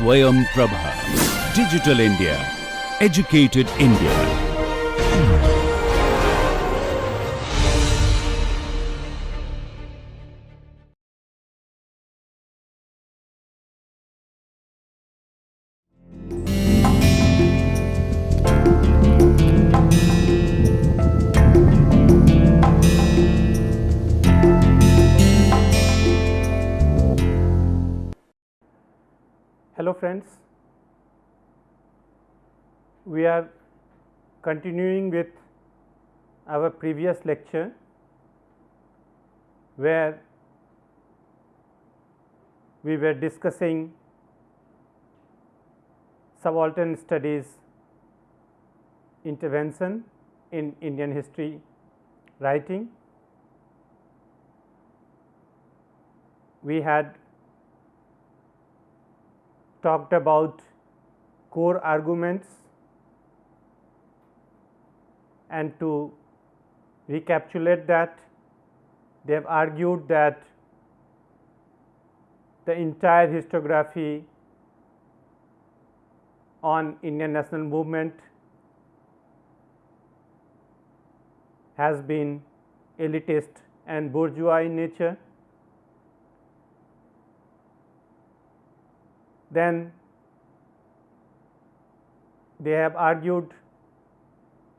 Swayam Prabha. Digital India. Educated India. Hello friends, we are continuing with our previous lecture where we were discussing subaltern studies intervention in Indian history writing. We had talked about core arguments, and to recapitulate that, they have argued that the entire historiography on Indian national movement has been elitist and bourgeois in nature. Then they have argued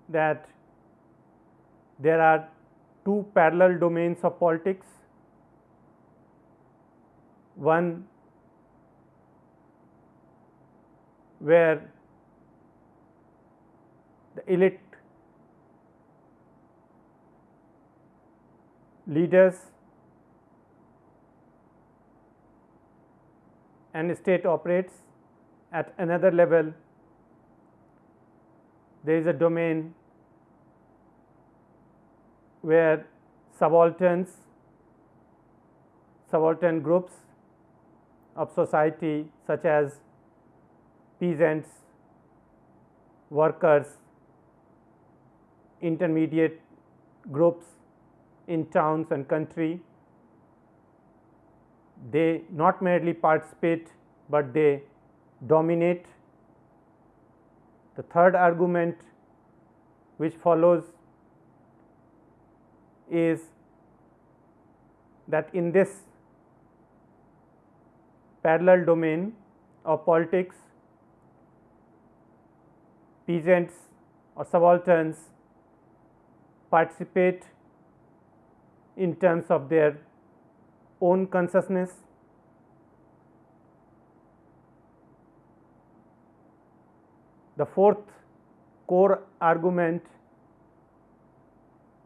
that there are two parallel domains of politics. One where the elite leaders and state operates. At another level, there is a domain where subaltern groups of society such as peasants, workers, intermediate groups in towns and country, they not merely participate, but they dominate. The third argument which follows is that in this parallel domain of politics, peasants or subalterns participate in terms of their own consciousness. The fourth core argument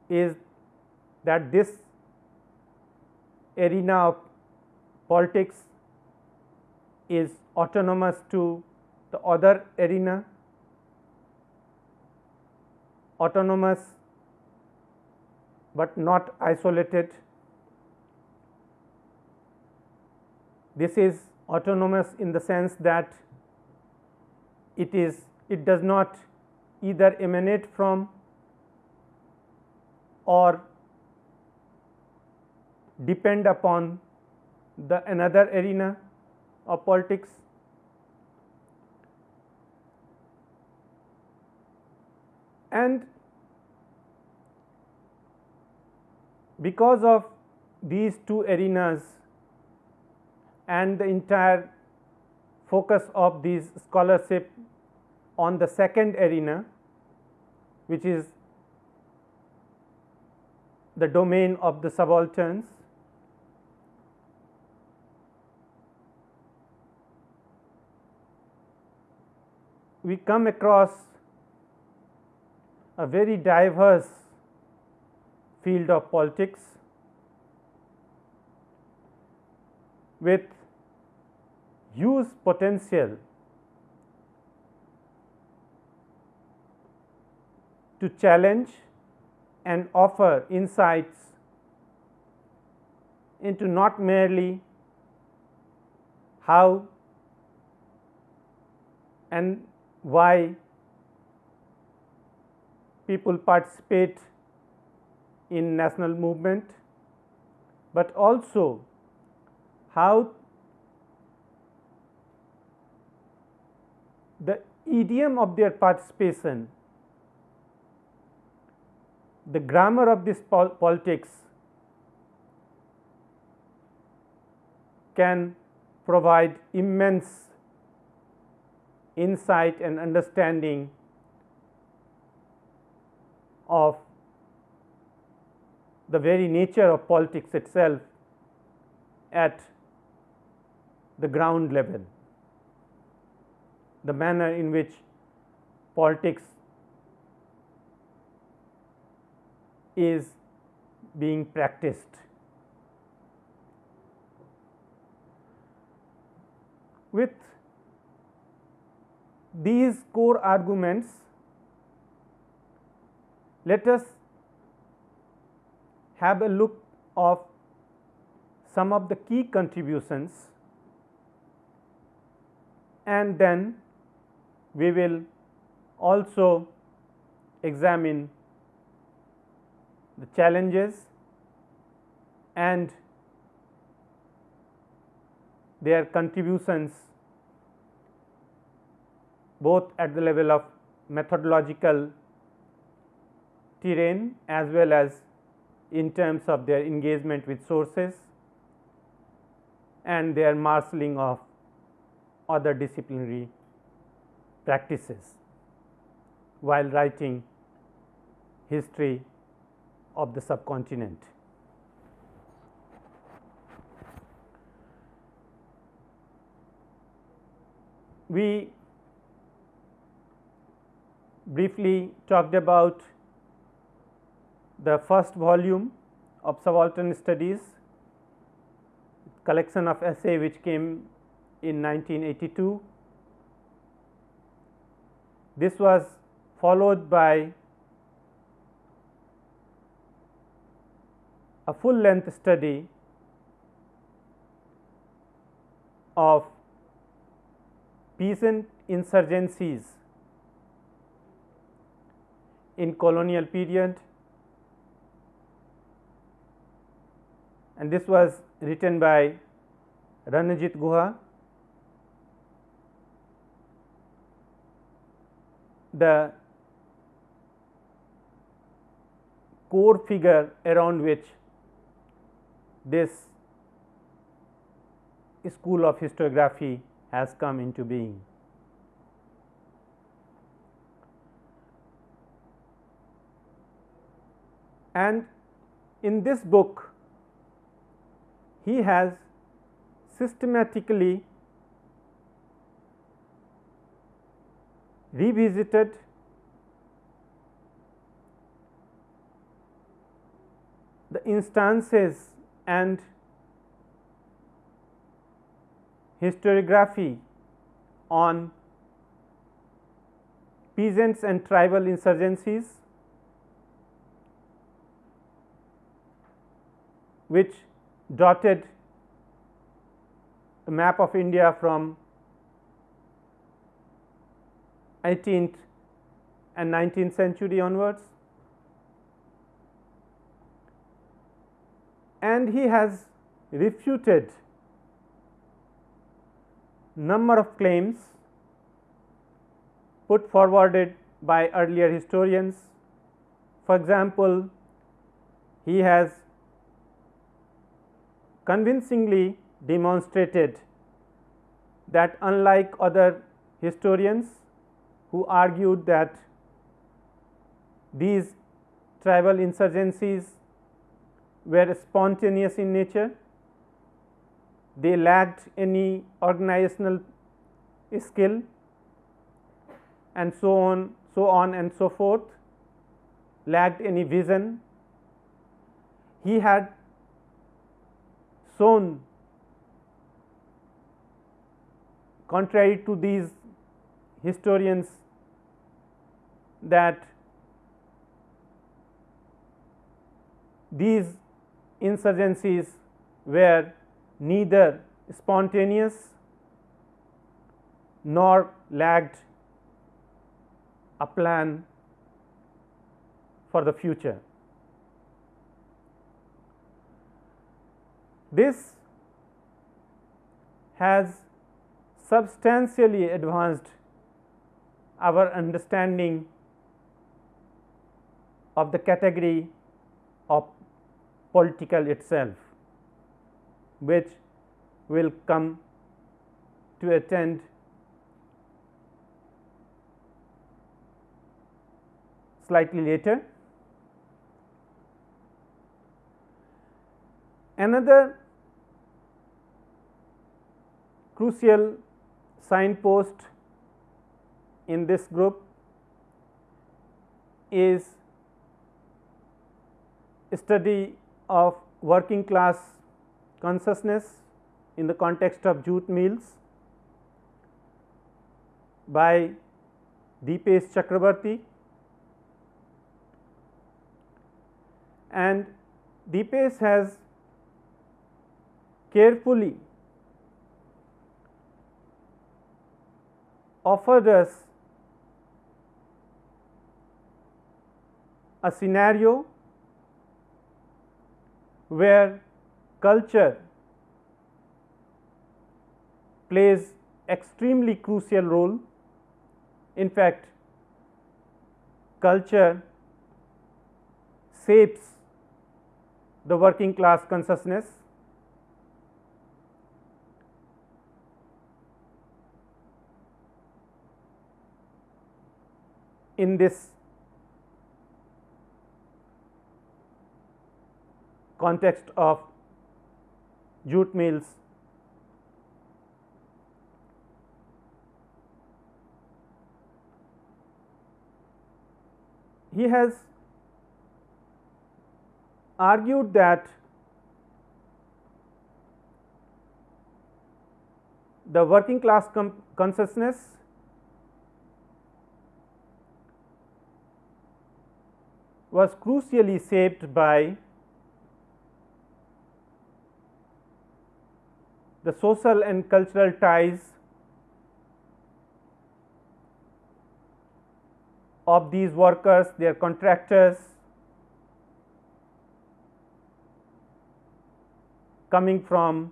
is that this arena of politics is autonomous to the other arena, autonomous but not isolated. This is autonomous in the sense that it does not either emanate from or depend upon the another arena of politics. And because of these two arenas and the entire focus of these scholarship on the second arena, which is the domain of the subalterns, we come across a very diverse field of politics with huge potential to challenge and offer insights into not merely how and why people participate in national movement, but also how the idiom of their participation, the grammar of this politics can provide immense insight and understanding of the very nature of politics itself at the ground level, the manner in which politics is being practiced. With these core arguments, let us have a look of some of the key contributions, and then we will also examine the challenges and their contributions both at the level of methodological terrain as well as in terms of their engagement with sources and their marshalling of other disciplinary practices while writing history of the subcontinent. We briefly talked about the first volume of Subaltern Studies, collection of essay which came in 1982. This was followed by a full length study of peasant insurgencies in colonial period, and this was written by Ranajit Guha. The core figure around which this school of historiography has come into being. And in this book, he has systematically revisited the instances and historiography on peasants and tribal insurgencies, which dotted the map of India from 18th and 19th century onwards, and he has refuted number of claims put forwarded by earlier historians. For example, he has convincingly demonstrated that unlike other historians who argued that these tribal insurgencies were spontaneous in nature, they lacked any organizational skill and so on and so forth, lacked any vision. He had shown, contrary to these historians, that these insurgencies were neither spontaneous nor lacked a plan for the future. This has substantially advanced our understanding of the category of political itself, which will come to attend slightly later. Another crucial signpost in this group is study of working class consciousness in the context of jute mills by Deepesh Chakrabarty, and Deepesh has carefully offered us a scenario where culture plays extremely crucial role. In fact, culture shapes the working class consciousness. In this context of jute mills, he has argued that the working class consciousness was crucially shaped by the social and cultural ties of these workers, their contractors, coming from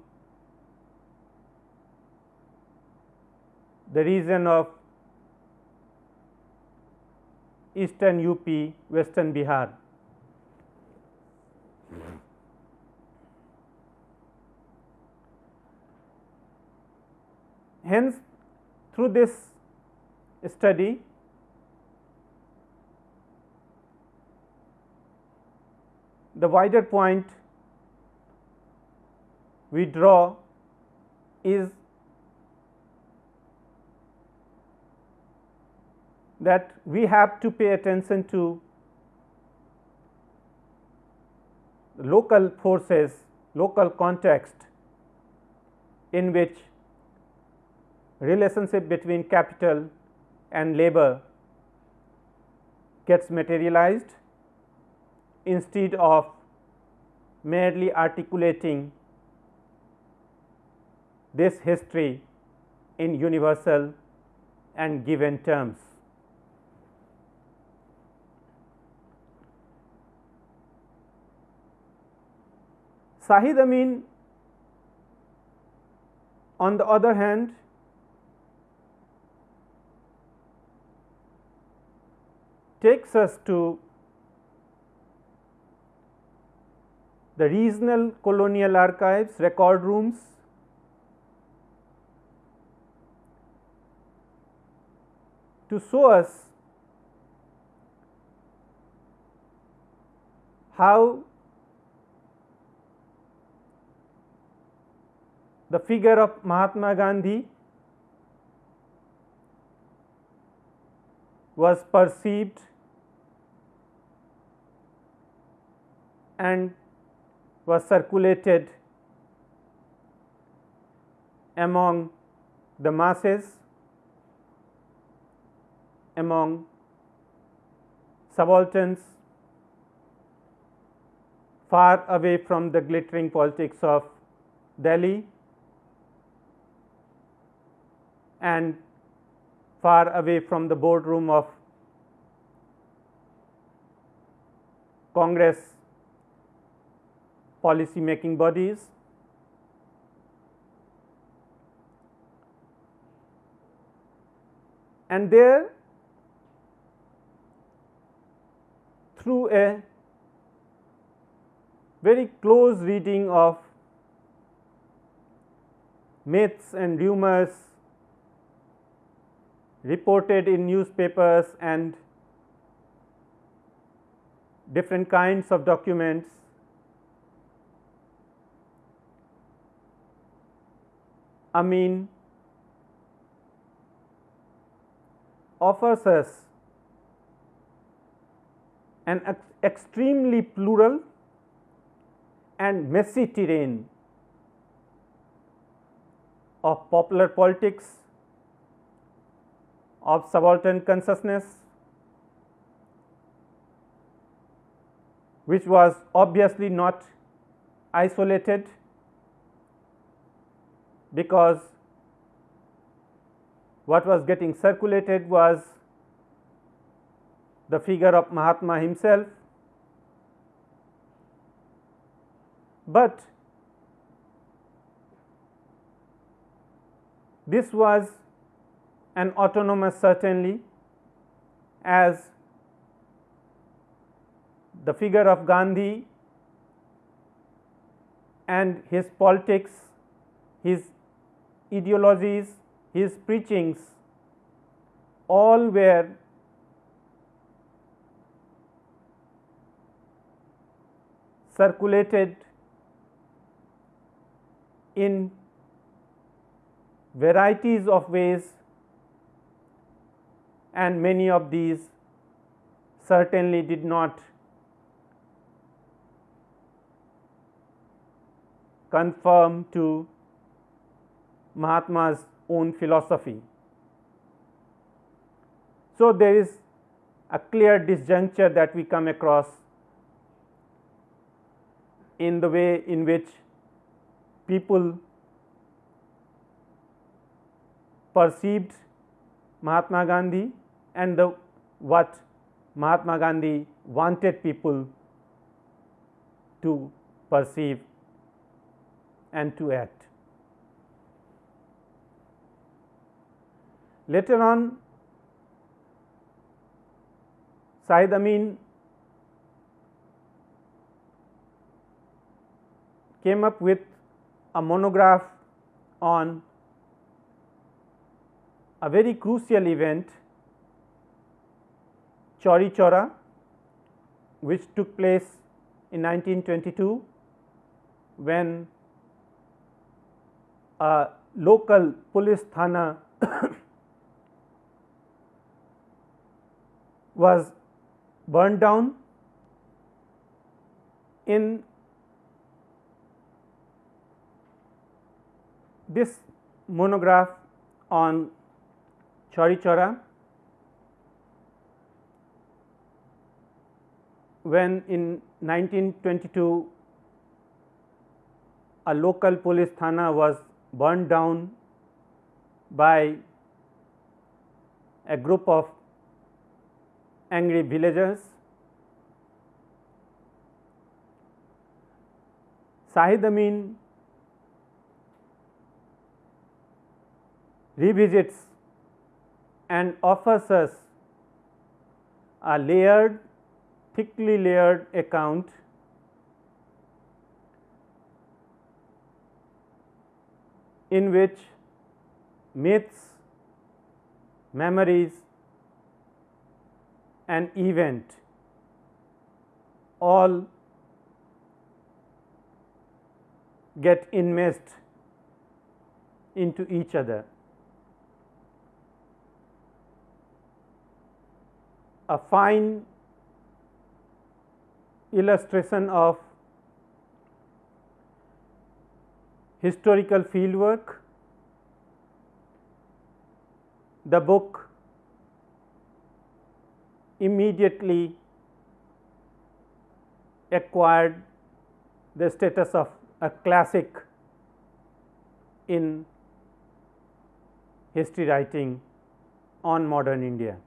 the region of eastern UP, western Bihar. Hence, through this study, the wider point we draw is that we have to pay attention to local forces, local context in which relationship between capital and labor gets materialized, instead of merely articulating this history in universal and given terms. Shahid Amin, on the other hand, takes us to the regional colonial archives, record rooms, to show us how the figure of Mahatma Gandhi was perceived and was circulated among the masses, among subalterns, far away from the glittering politics of Delhi and far away from the boardroom of Congress policy making bodies. And there through a very close reading of myths and rumors reported in newspapers and different kinds of documents, Amin offers us an extremely plural and messy terrain of popular politics, of subaltern consciousness, which was obviously not isolated, because what was getting circulated was the figure of Mahatma himself, but this was an autonomous certainly, as the figure of Gandhi and his politics, his ideologies, his preachings, all were circulated in varieties of ways, and many of these certainly did not conform to Mahatma's own philosophy. So, there is a clear disjuncture that we come across in the way in which people perceived Mahatma Gandhi and what Mahatma Gandhi wanted people to perceive and to act. Later on, Syed Amin came up with a monograph on a very crucial event, Chauri Chaura, which took place in 1922, when a local police thana was burned down. In this monograph on Chauri Chaura, when in 1922 a local police thana was burned down by a group of angry villagers, Syed Amin revisits and offers us a layered, thickly layered account in which myths, memories and event all get enmeshed into each other. A fine illustration of historical fieldwork. The book immediately acquired the status of a classic in history writing on modern India.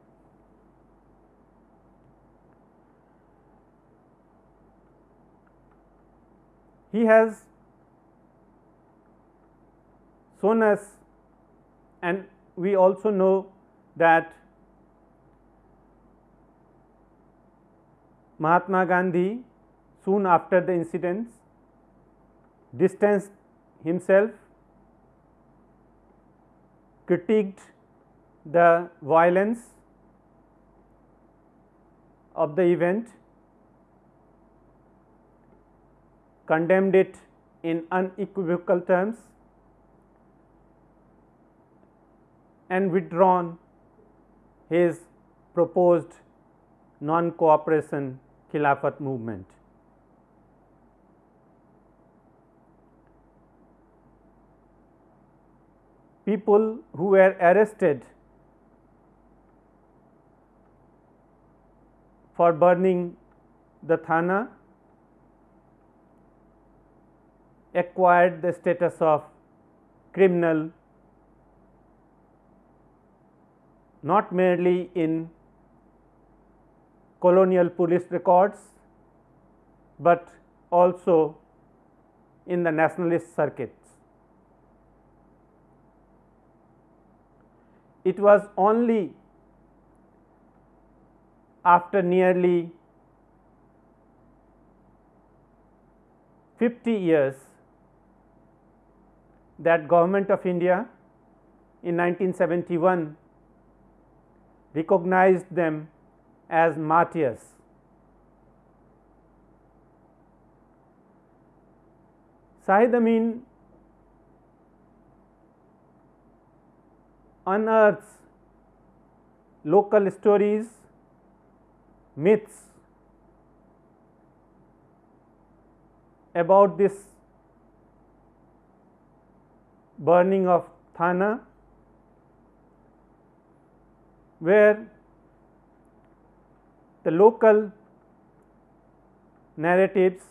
He has shown us, and we also know that Mahatma Gandhi, soon after the incidents, distanced himself, critiqued the violence of the event, condemned it in unequivocal terms, and withdrawn his proposed non-cooperation Khilafat movement. People who were arrested for burning the Thana acquired the status of criminal not merely in colonial police records, but also in the nationalist circuits. It was only after nearly 50 years that Government of India in 1971 recognized them as martyrs. Shahid Amin unearths local stories, myths about this burning of Thana, where the local narratives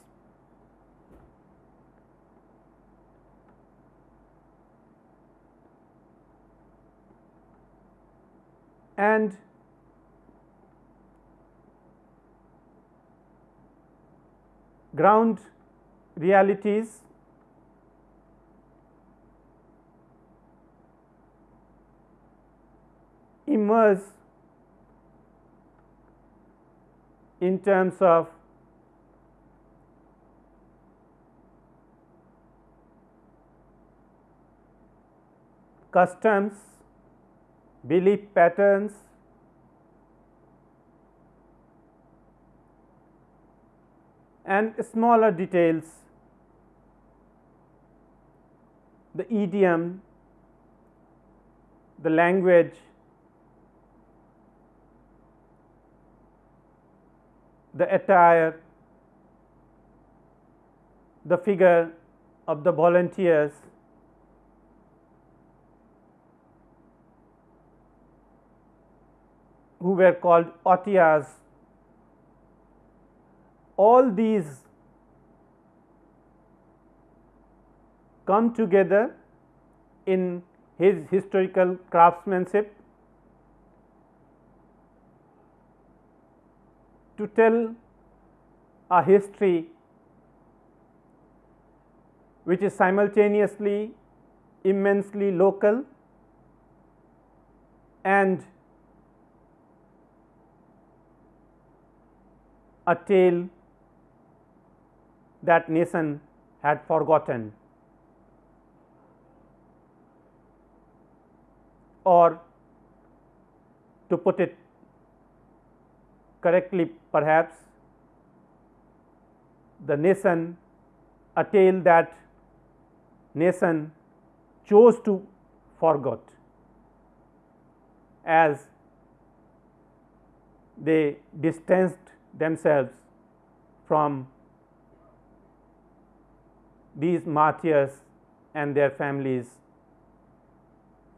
and ground realities emerge in terms of customs, belief patterns, and smaller details, the idiom, the language, the attire, the figure of the volunteers, who were called Otiyas. All these come together in his historical craftsmanship to tell a history which is simultaneously immensely local and a tale that nation had forgotten, or to put it correctly perhaps, the nation, a tale that nation chose to forget as they distanced themselves from these martyrs and their families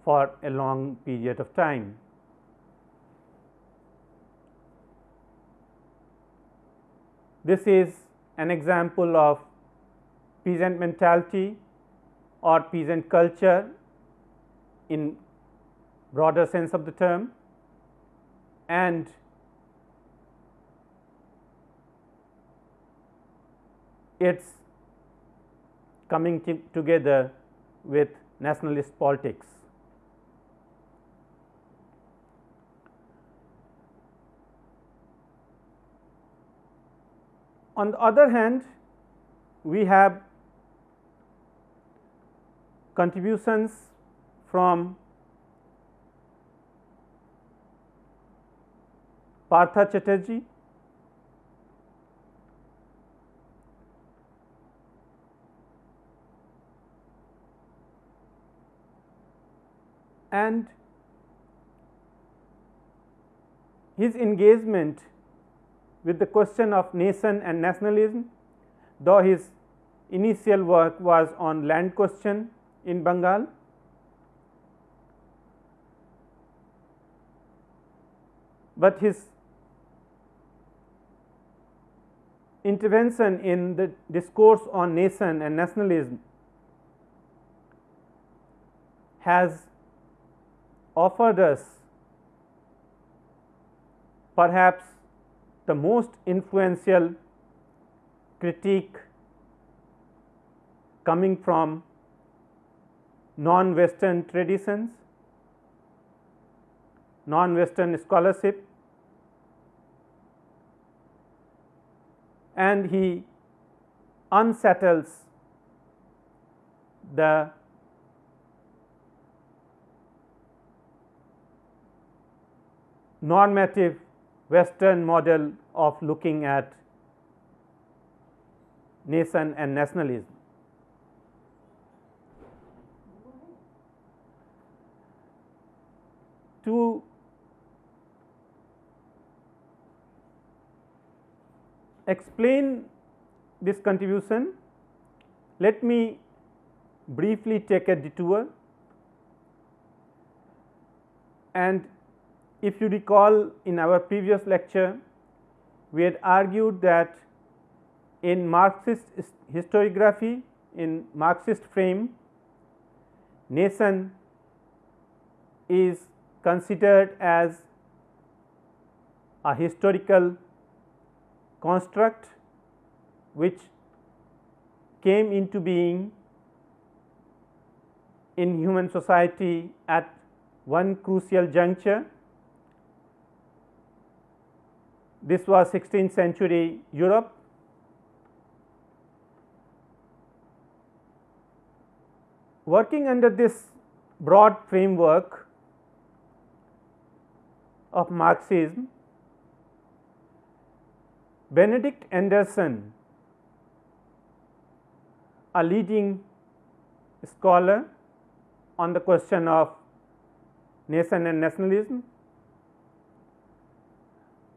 for a long period of time. This is an example of peasant mentality or peasant culture in broader sense of the term, and its coming together with nationalist politics. On the other hand, we have contributions from Partha Chatterjee, and his engagement with the question of nation and nationalism, though his initial work was on land question in Bengal, but his intervention in the discourse on nation and nationalism has offered us perhaps the most influential critique coming from non-Western traditions, non-Western scholarship, and he unsettles the normative Western model of looking at nation and nationalism. To explain this contribution, let me briefly take a detour, and if you recall, in our previous lecture we had argued that in Marxist historiography, in Marxist frame, nation is considered as a historical construct which came into being in human society at one crucial juncture. This was 16th century Europe. Working under this broad framework of Marxism, Benedict Anderson, a leading scholar on the question of nation and nationalism,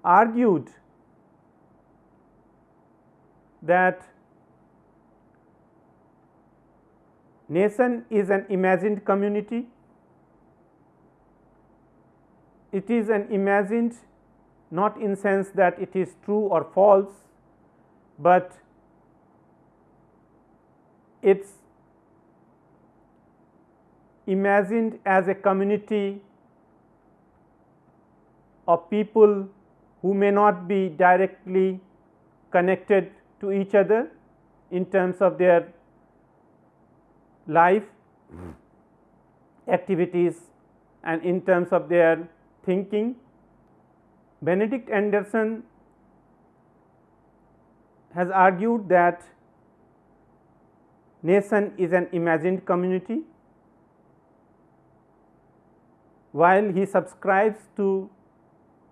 argued that nation is an imagined community. It is an imagined, not in sense that it is true or false, but it's imagined as a community of people who may not be directly connected to each other in terms of their life activities and in terms of their thinking. Benedict Anderson has argued that nation is an imagined community, while he subscribes to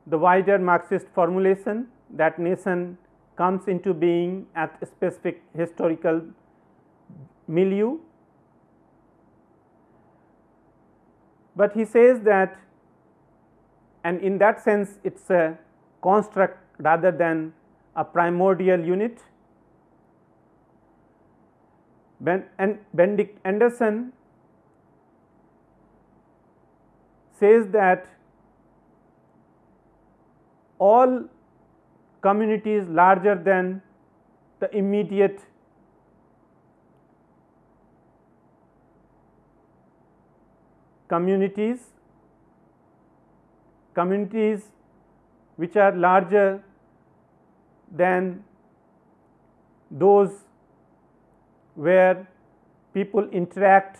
the wider Marxist formulation that nation comes into being at a specific historical milieu. But he says that, and in that sense it is a construct rather than a primordial unit. Benedict Anderson says that all communities larger than the immediate communities which are larger than those where people interact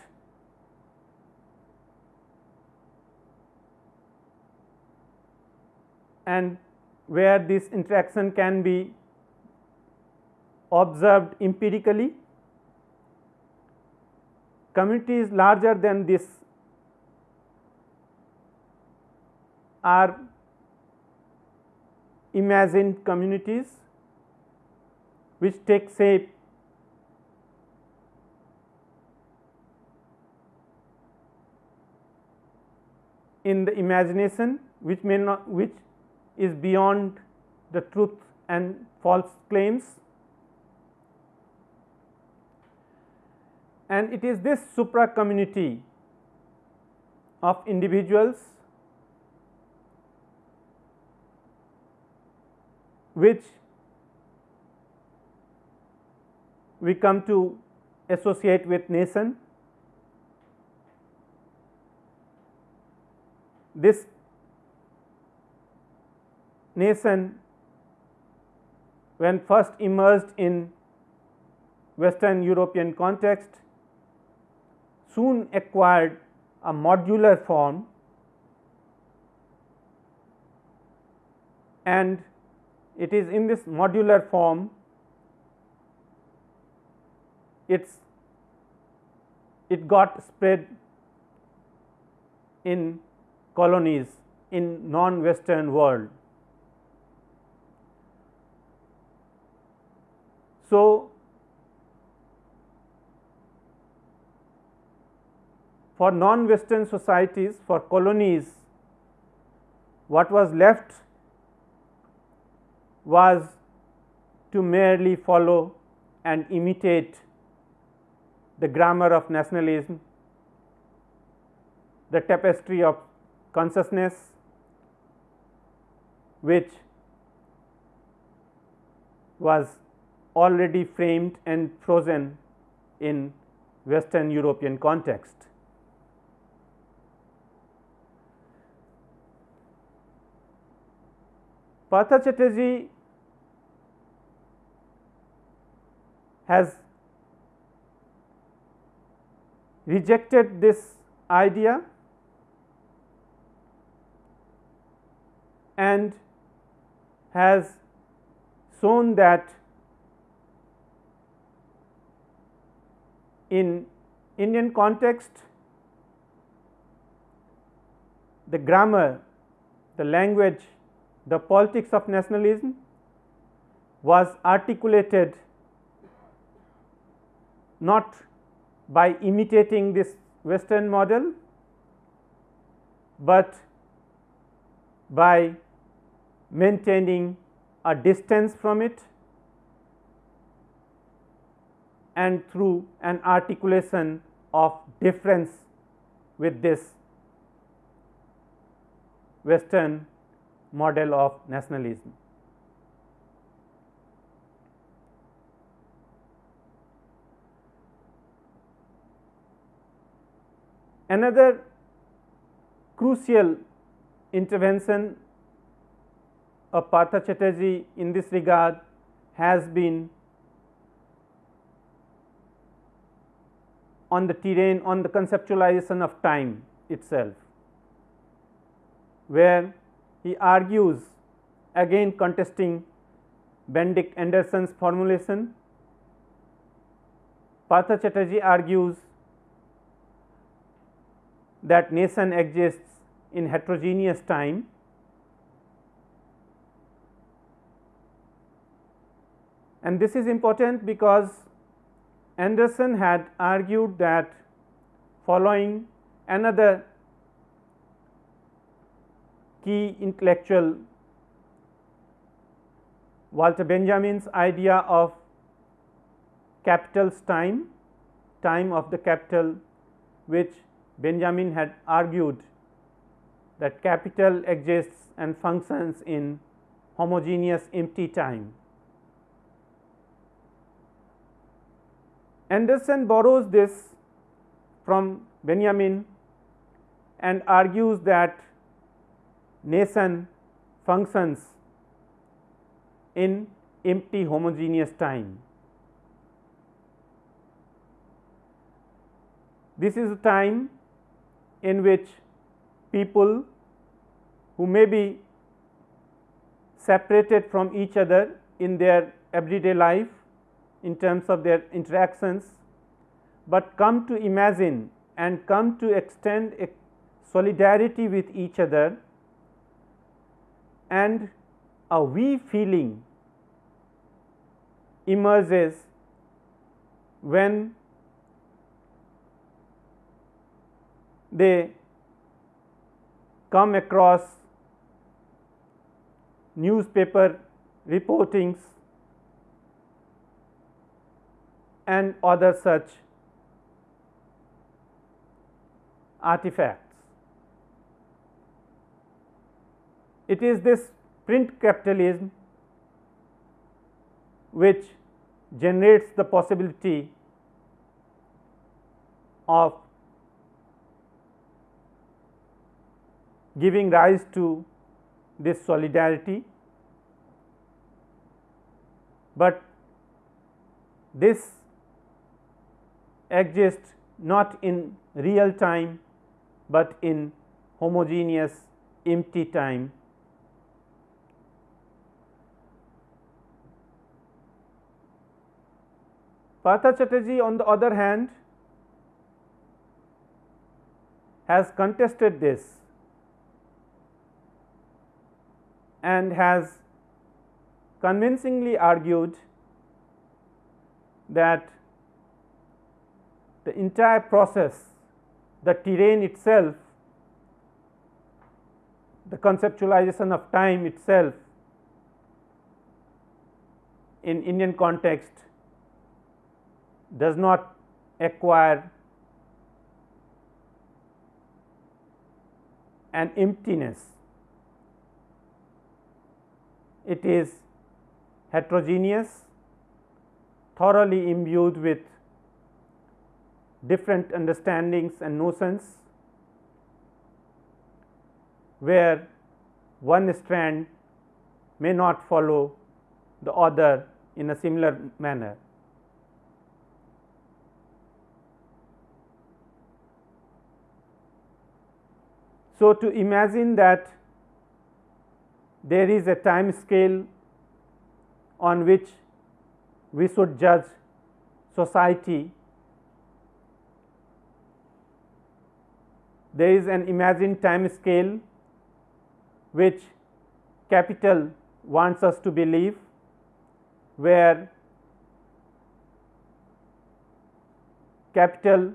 and where this interaction can be observed empirically. Communities larger than this are imagined communities which take shape in the imagination, which may not, which is beyond the truth and false claims, and it is this supra community of individuals which we come to associate with nation. This nation, when first emerged in Western European context, soon acquired a modular form, and it is in this modular form it got spread in colonies in non-Western world. So, for non-Western societies, for colonies, what was left was to merely follow and imitate the grammar of nationalism, the tapestry of consciousness, which was already framed and frozen in Western European context. Partha Chatterjee has rejected this idea and has shown that in Indian context, the grammar, the language, the politics of nationalism was articulated not by imitating this Western model, but by maintaining a distance from it and through an articulation of difference with this Western model of nationalism. Another crucial intervention of Partha Chatterjee in this regard has been on the terrain, on the conceptualization of time itself, where he argues, again contesting Benedict Anderson's formulation. Partha Chatterjee argues that nation exists in heterogeneous time, and this is important because Anderson had argued that, following another key intellectual, Walter Benjamin's idea of capital's time, time of the capital, which Benjamin had argued that capital exists and functions in homogeneous empty time. Anderson borrows this from Benjamin and argues that nation functions in empty homogeneous time. This is a time in which people who may be separated from each other in their everyday life in terms of their interactions, but come to imagine and come to extend a solidarity with each other, and a we feeling emerges when they come across newspaper reportings and other such artifacts. It is this print capitalism which generates the possibility of giving rise to this solidarity, but this exists not in real time, but in homogeneous empty time. Partha Chatterjee, on the other hand, has contested this and has convincingly argued that the entire process, the terrain itself, the conceptualization of time itself in Indian context does not acquire an emptiness. It is heterogeneous, thoroughly imbued with different understandings and notions, where one strand may not follow the other in a similar manner. So, to imagine that there is a time scale on which we should judge society, there is an imagined time scale which capital wants us to believe, where capital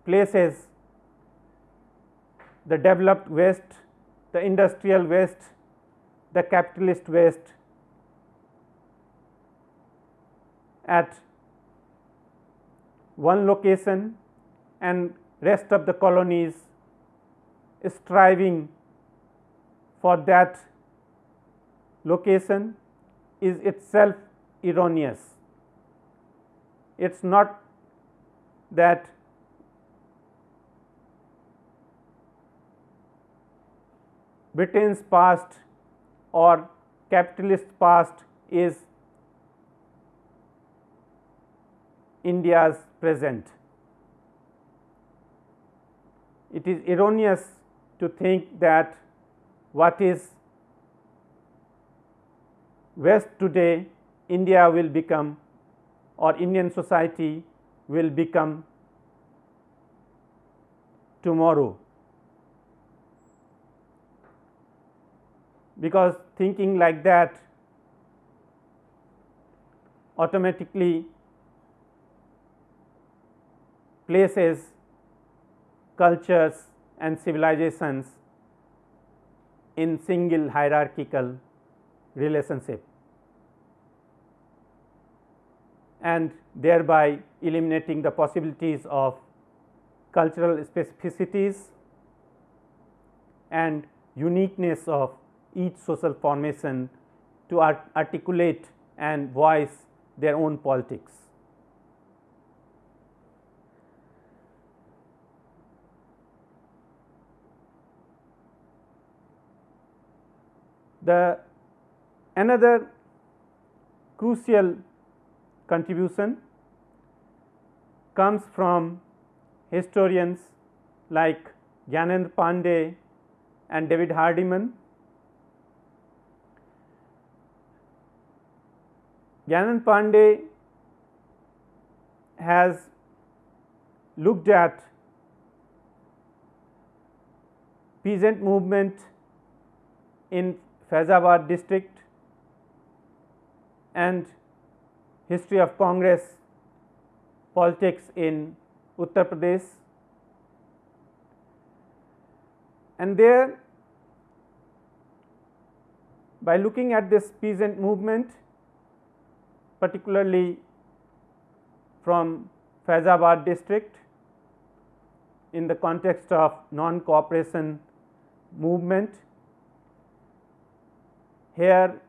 places the developed West, the industrial West, the capitalist West at one location, and rest of the colonies striving for that location is itself erroneous. It is not that Britain's past or capitalist past is India's present. It is erroneous to think that what is West today, India will become, or Indian society will become tomorrow, because thinking like that automatically places cultures and civilizations in single hierarchical relationship, and thereby eliminating the possibilities of cultural specificities and uniqueness of each social formation to articulate and voice their own politics. The another crucial contribution comes from historians like Gyanendra Pandey and David Hardiman. Gyanendra Pandey has looked at peasant movement in Faizabad district and history of Congress politics in Uttar Pradesh, and there, by looking at this peasant movement, particularly from Faizabad district in the context of non-cooperation movement, here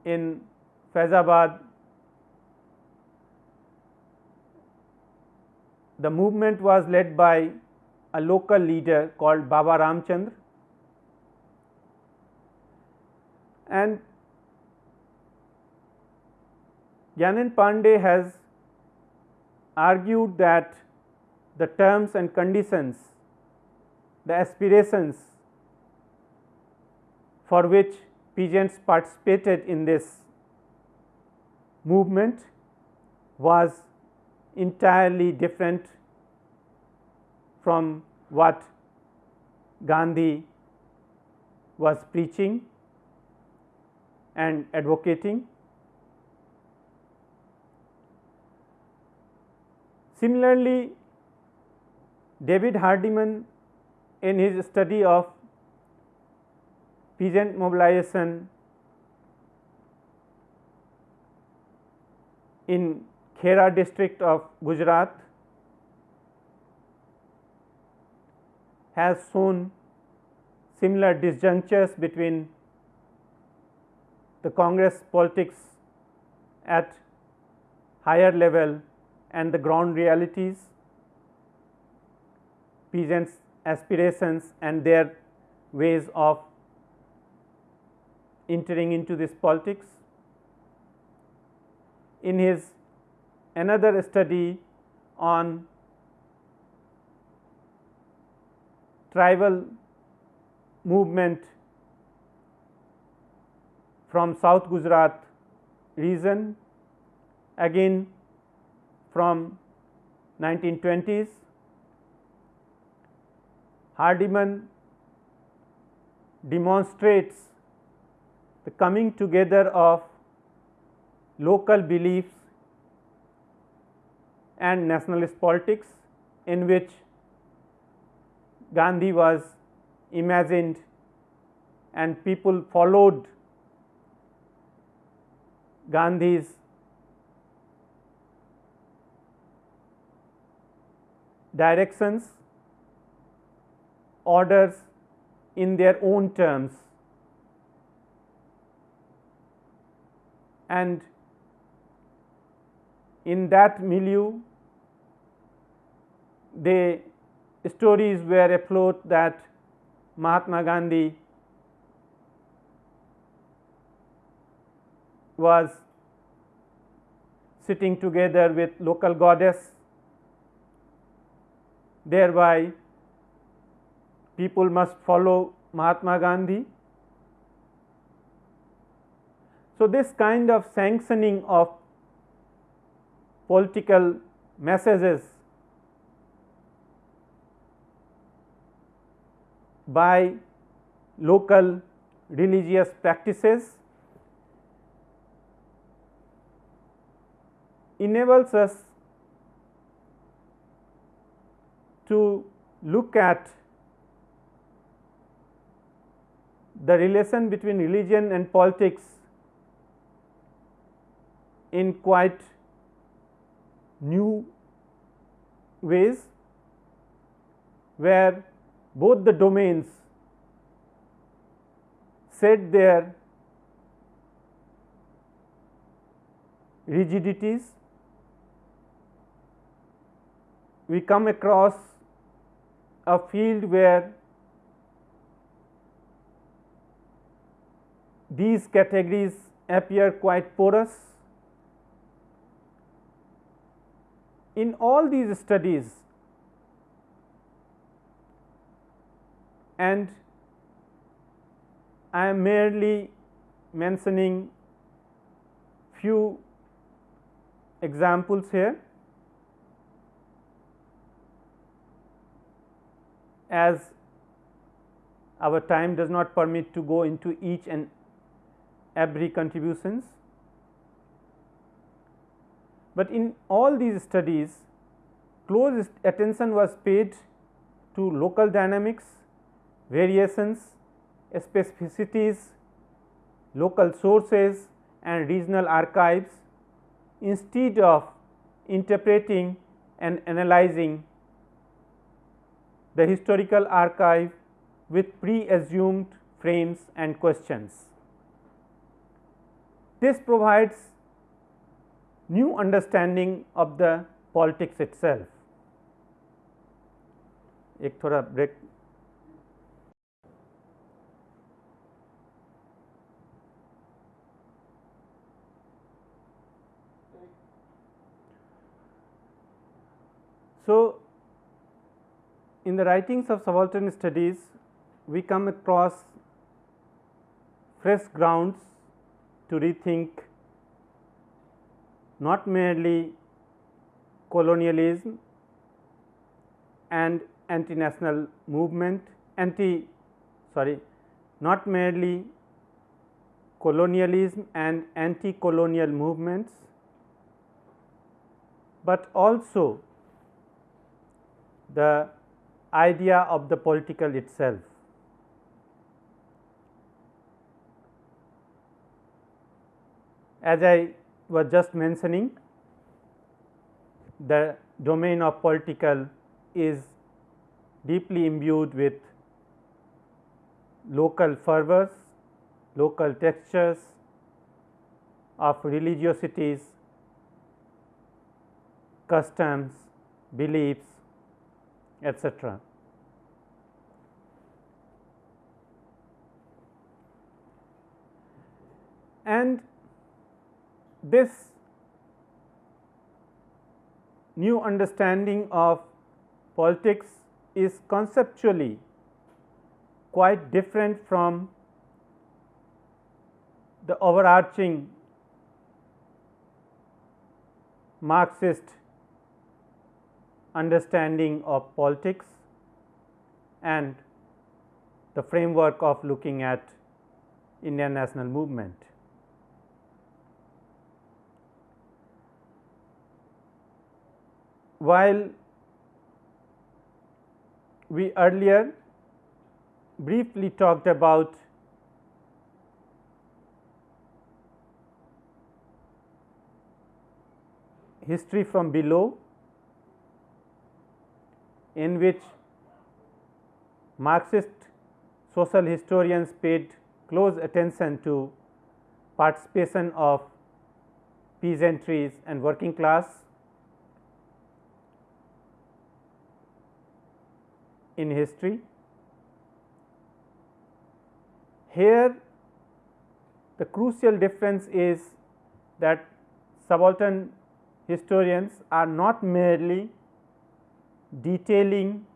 in Faizabad the movement was led by a local leader called Baba Ramchandra, and Gyanand Pandey has argued that the terms and conditions, the aspirations for which peasants participated in this movement was entirely different from what Gandhi was preaching and advocating. Similarly, David Hardiman, in his study of peasant mobilization in Khera district of Gujarat, has shown similar disjunctures between the Congress politics at higher level and the ground realities, peasants' aspirations and their ways of entering into this politics. In his another study on tribal movement from South Gujarat region, again from 1920s, Hardiman demonstrates the coming together of local beliefs and nationalist politics, in which Gandhi was imagined and people followed Gandhi's directions, orders in their own terms, and in that milieu the stories were afloat that Mahatma Gandhi was sitting together with local goddess, thereby people must follow Mahatma Gandhi. So, this kind of sanctioning of political messages by local religious practices enables us to look at the relation between religion and politics in quite new ways, where both the domains set their rigidities. We come across a field where these categories appear quite porous. In all these studies, and I am merely mentioning few examples here. As our time does not permit to go into each and every contributions, but in all these studies close attention was paid to local dynamics, variations, specificities, local sources and regional archives, instead of interpreting and analyzing the historical archive with pre-assumed frames and questions. This provides new understanding of the politics itself. एक थोड़ा break. So, in the writings of subaltern studies, we come across fresh grounds to rethink not merely colonialism and anti-national movement, not merely colonialism and anti-colonial movements, but also the idea of the political itself. As I was just mentioning, the domain of political is deeply imbued with local fervors, local textures of religiosities, customs, beliefs, etc. And this new understanding of politics is conceptually quite different from the overarching Marxist understanding of politics and the framework of looking at Indian national movement. While we earlier briefly talked about history from below, in which Marxist social historians paid close attention to participation of peasantries and working class in history. Here the crucial difference is that subaltern historians are not merely detailing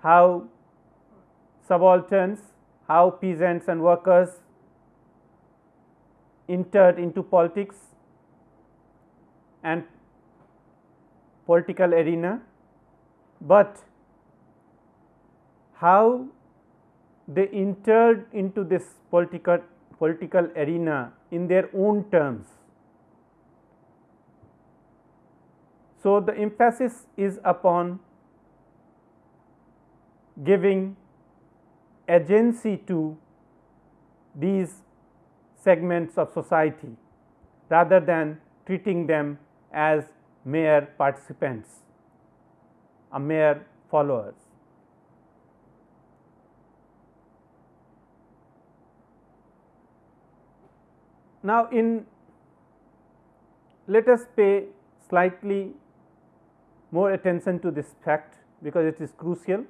how subalterns, how peasants and workers entered into politics and political arena, but how they entered into this political arena in their own terms. So, the emphasis is upon giving agency to these segments of society rather than treating them as mere participants or mere followers. Now, let us pay slightly more attention to this fact because it is crucial.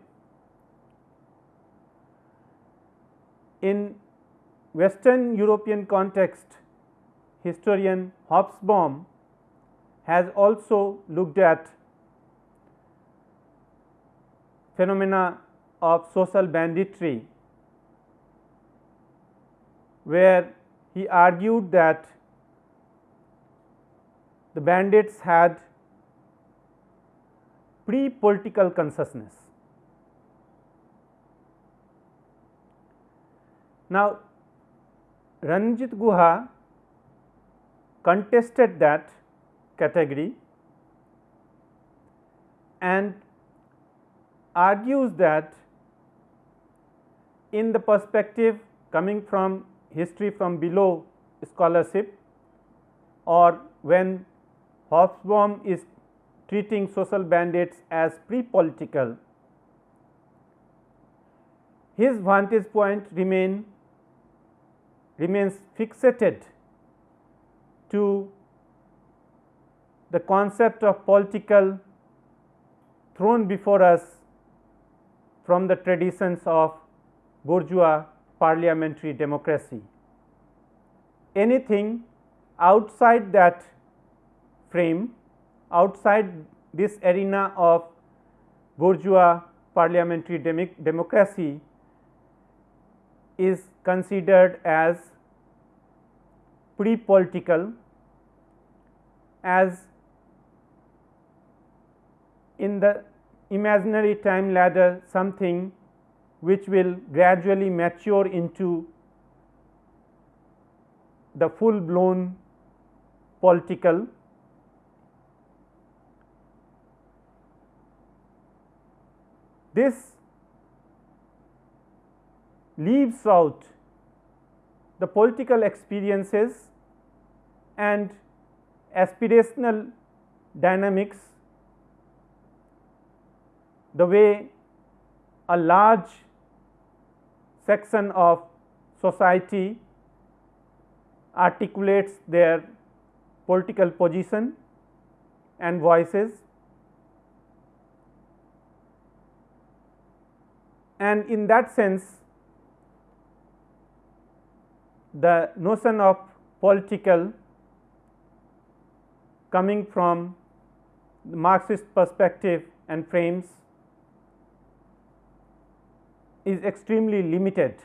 In Western European context, historian Hobsbawm has also looked at phenomena of social banditry, where he argued that the bandits had pre-political consciousness. Now, Ranjit Guha contested that category and argues that in the perspective coming from history from below scholarship, or when Hobsbawm is treating social bandits as pre-political, his vantage point remains fixated to the concept of political thrown before us from the traditions of bourgeois parliamentary democracy. Anything outside that frame, outside this arena of bourgeois parliamentary democracy, is considered as pre-political, as in the imaginary time ladder something which will gradually mature into the full blown political. This leaves out the political experiences and aspirational dynamics, the way a large section of society articulates their political position and voices, and in that sense the notion of political coming from the Marxist perspective and frames is extremely limited.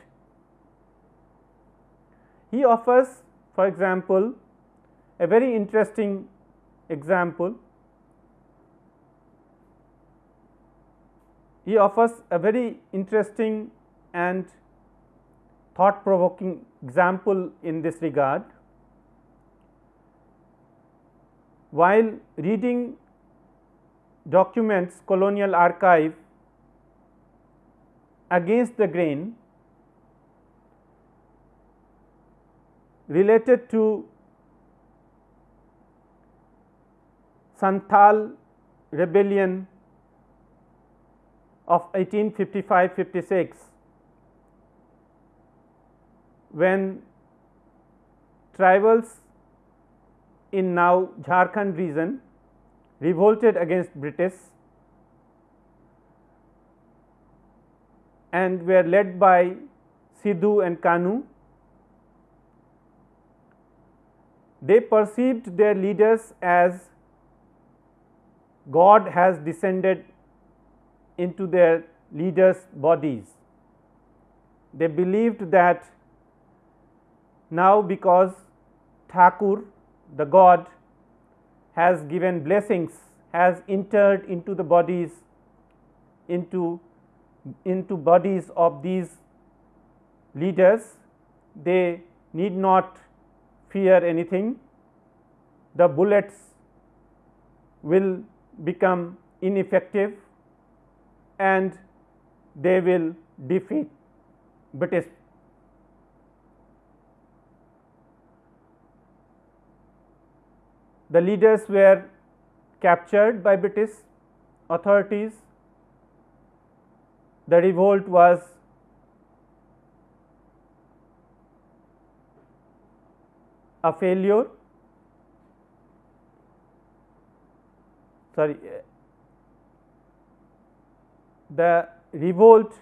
He offers, for example, a very interesting example. He offers a very interesting and thought provoking example in this regard. While reading documents, colonial archive against the grain related to Santhal rebellion of 1855-56, when tribals in now Jharkhand region revolted against British and were led by Sidhu and Kanu. They perceived their leaders as God has descended into their leaders' bodies. They believed that now, because Thakur, the God, has given blessings, has entered into the bodies, into bodies of these leaders, they need not fear anything. The bullets will become ineffective and they will defeat British. The leaders were captured by British authorities. The revolt was a failure. The revolt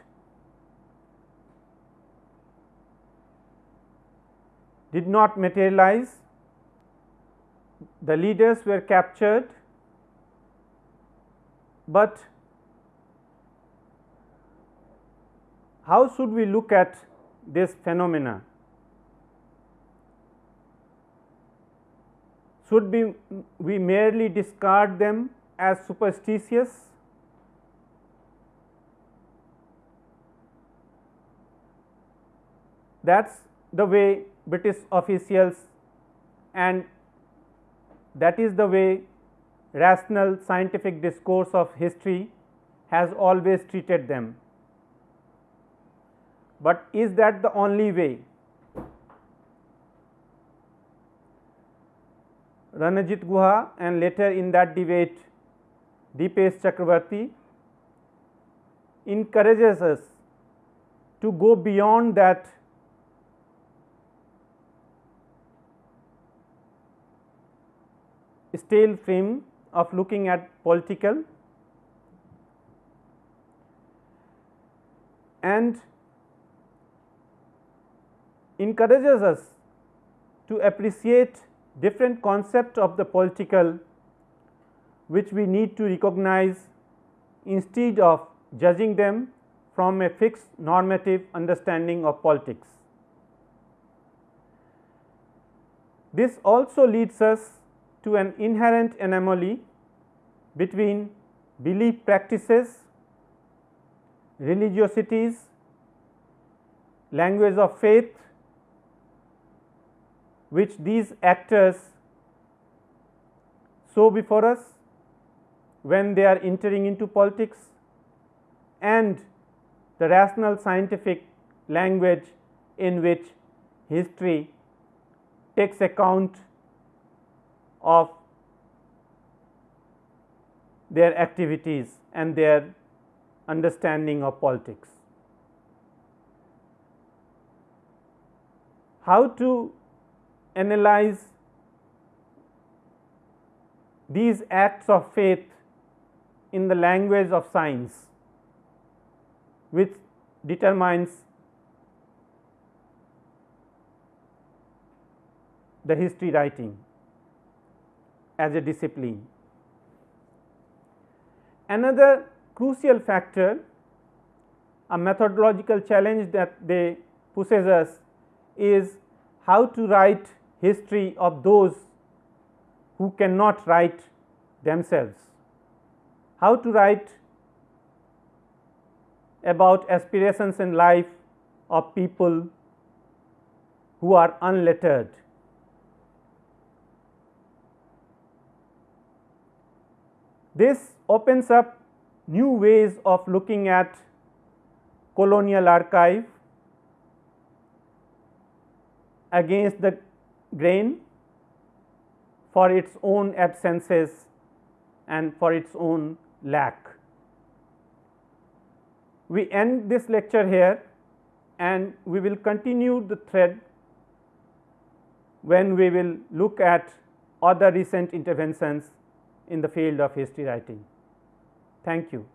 did not materialize. The leaders were captured, but how should we look at this phenomena? Should we merely discard them as superstitious? That is the way British officials, and that is the way rational scientific discourse of history has always treated them. But is that the only way? Ranajit Guha and later in that debate Deepesh Chakrabarty encourages us to go beyond that stale frame of looking at political and encourages us to appreciate different concepts of the political which we need to recognize instead of judging them from a fixed normative understanding of politics. This also leads us to an inherent anomaly between belief practices, religiosities, language of faith, which these actors show before us when they are entering into politics, and the rational scientific language in which history takes account of their activities and their understanding of politics. How to analyze these acts of faith in the language of science, which determines the history writing as a discipline. Another crucial factor, a methodological challenge that they pushes us, is how to write history of those who cannot write themselves, how to write about aspirations in life of people who are unlettered. This opens up new ways of looking at colonial archive against the grain for its own absences and for its own lack. We end this lecture here, and we will continue the thread when we will look at other recent interventions in the field of history writing. Thank you.